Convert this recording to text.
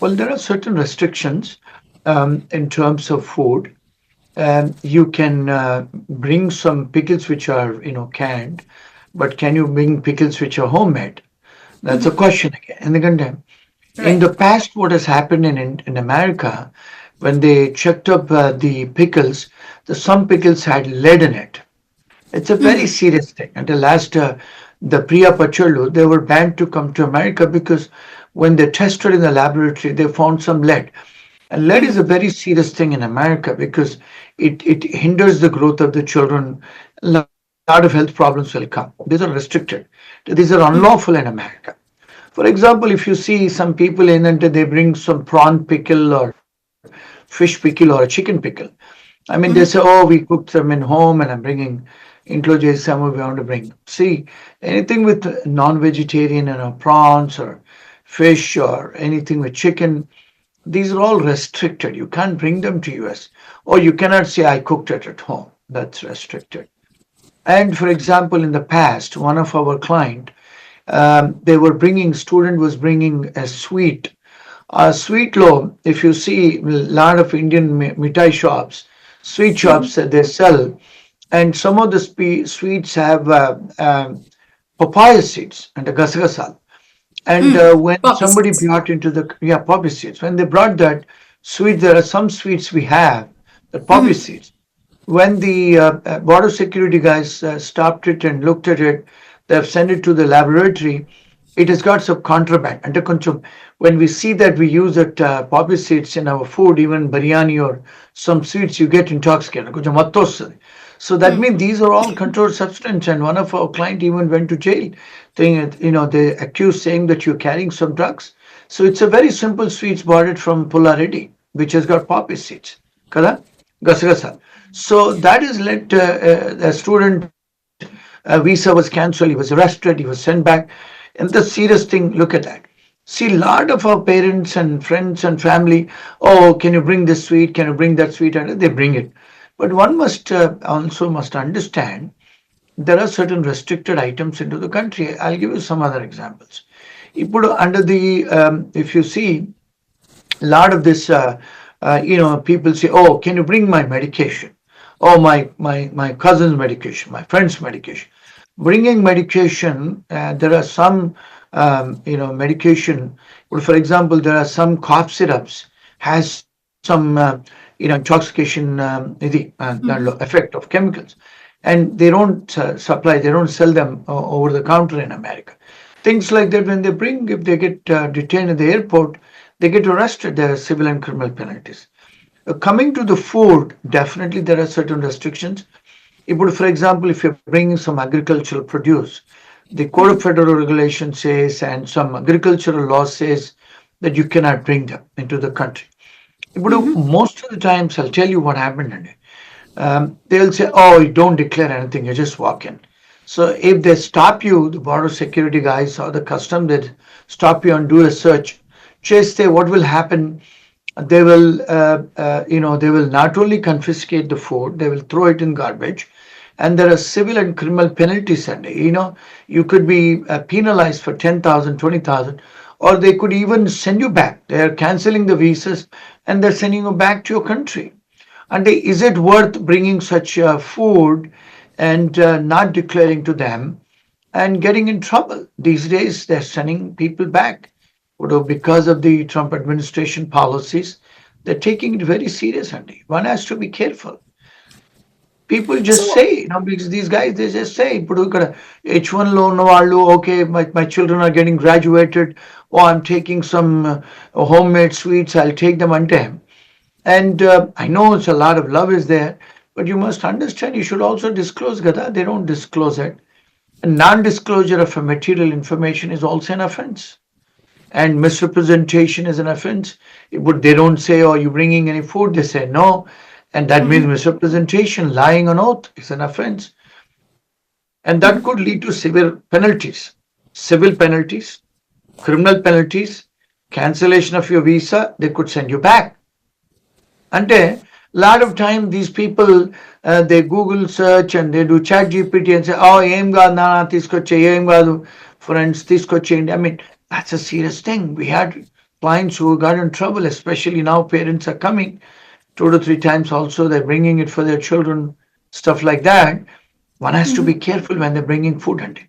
Well, there are certain restrictions in terms of food. You can bring some pickles which are, canned, but can you bring pickles which are homemade? That's a question again. And again, in Right. the past, what has happened in America, when they checked up the pickles, some pickles had lead in it. It's a very serious thing. Until last, the Priya Pachalu, they were banned to come to America because when they tested in the laboratory, they found some lead. And lead is a very serious thing in America because it hinders the growth of the children. A lot of health problems will come. These are restricted. These are unlawful in America. For example, if you see some people in and they bring some prawn pickle or fish pickle or a chicken pickle, I mean, they say, oh, we cooked them in home and I'm bringing include some we want to bring. See, anything with non-vegetarian, prawns or fish or anything with chicken, these are all restricted. You can't bring them to US. Or you cannot say, I cooked it at home. That's restricted. And for example, in the past, one of our client, student was bringing a sweet loaf. If you see a lot of Indian mithai shops, sweet shops that they sell, and some of the sweets have papaya seeds and the gasgasal. And when Poppy somebody seeds. brought into the poppy seeds, when they brought that sweet, there are some sweets we have the poppy seeds. When the border security guys stopped it and looked at it, they have sent it to the laboratory. It has got some contraband. And when we see that we use that poppy seeds in our food, even biryani or some sweets, you get intoxicated. కొంచెం మత్తు వస్తది. So that means these are all controlled substance. And one of our client even went to jail. They accused saying that you're carrying some drugs. So it's a very simple sweets bought it from Pularedi, which has got poppy seeds. Kada? Gasagasa. So that has led a student visa was cancelled. He was arrested. He was sent back. And the serious thing, look at that. See, a lot of our parents and friends and family, oh, can you bring this sweet? Can you bring that sweet? And they bring it. But one must also must understand there are certain restricted items into the country. I'll give you some other examples. You put under the, if you see, a lot of this, people say, oh, can you bring my medication? Oh, my cousin's medication, my friend's medication. Bringing medication, there are some, medication. Well, for example, there are some cough syrups has some, intoxication effect of chemicals, and they don't supply, they don't sell them over the counter in America. Things like that, when they bring, if they get detained at the airport, they get arrested. There are civil and criminal penalties. Coming to the food, definitely there are certain restrictions. If, for example, if you're bringing some agricultural produce, the Code of Federal Regulations says, and some agricultural law says that you cannot bring them into the country. But most of the times, I'll tell you what happened in it. They'll say, oh, you don't declare anything, you just walk in. So if they stop you, the border security guys or the custom that stop you and do a search, just say what will happen. They will not only confiscate the food, they will throw it in garbage. And there are civil and criminal penalties. And, you could be penalized for 10,000, 20,000, or they could even send you back. They are canceling the visas and they're sending you back to your country. And is it worth bringing such food and not declaring to them and getting in trouble? These days, they're sending people back. Because of the Trump administration policies, they're taking it very serious, Andy. One has to be careful. People just So, say, because these guys, they just say, H1 loan, okay, my children are getting graduated, or I'm taking some homemade sweets, I'll take them on time. And I know it's a lot of love is there, but you must understand you should also disclose, Gada. They don't disclose it. And non-disclosure of a material information is also an offense. And misrepresentation is an offense. But they don't say, "Oh, you bringing any food?" They say no, and that means misrepresentation, lying on oath is an offense, and that could lead to severe penalties, civil penalties, criminal penalties, cancellation of your visa. They could send you back. అంటే lot of time these people they Google search and they do chat GPT and say, oh, ఏం కాదు నా తీసుకొచ్చే ఏం కాదు friends తీసుకొచ్చేయండి. I mean, that's a serious thing. We had clients who got in trouble, especially now parents are coming 2 to 3 times also, they're bringing it for their children, stuff like that. One has to be careful when they're bringing food hunting.